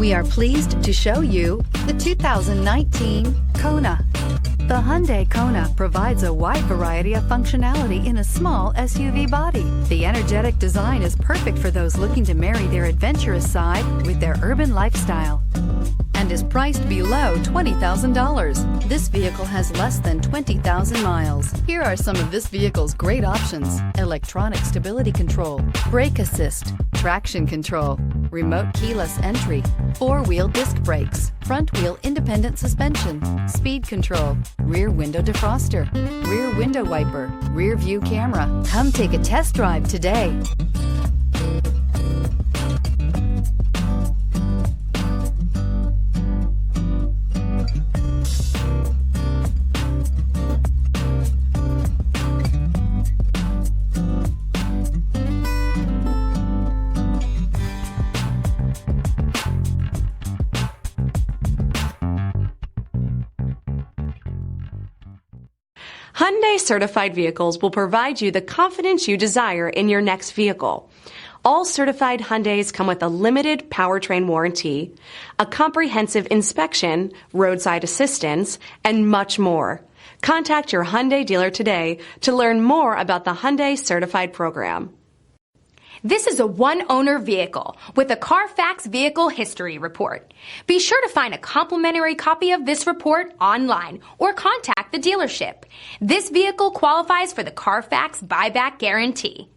We are pleased to show you the 2019 Kona. The Hyundai Kona provides a wide variety of functionality in a small SUV body. The energetic design is perfect for those looking to marry their adventurous side with their urban lifestyle and is priced below $20,000. This vehicle has less than 20,000 miles. Here are some of this vehicle's great options: electronic stability control, brake assist, traction control, remote keyless entry, four-wheel disc brakes, front-wheel independent suspension, speed control, rear window defroster, rear window wiper, rear view camera. Come take a test drive today. Hyundai certified vehicles will provide you the confidence you desire in your next vehicle. All certified Hyundais come with a limited powertrain warranty, a comprehensive inspection, roadside assistance, and much more. Contact your Hyundai dealer today to learn more about the Hyundai certified program. This is a one-owner vehicle with a CARFAX Vehicle History Report. Be sure to find a complimentary copy of this report online or contact the dealership. This vehicle qualifies for the CARFAX Buyback Guarantee.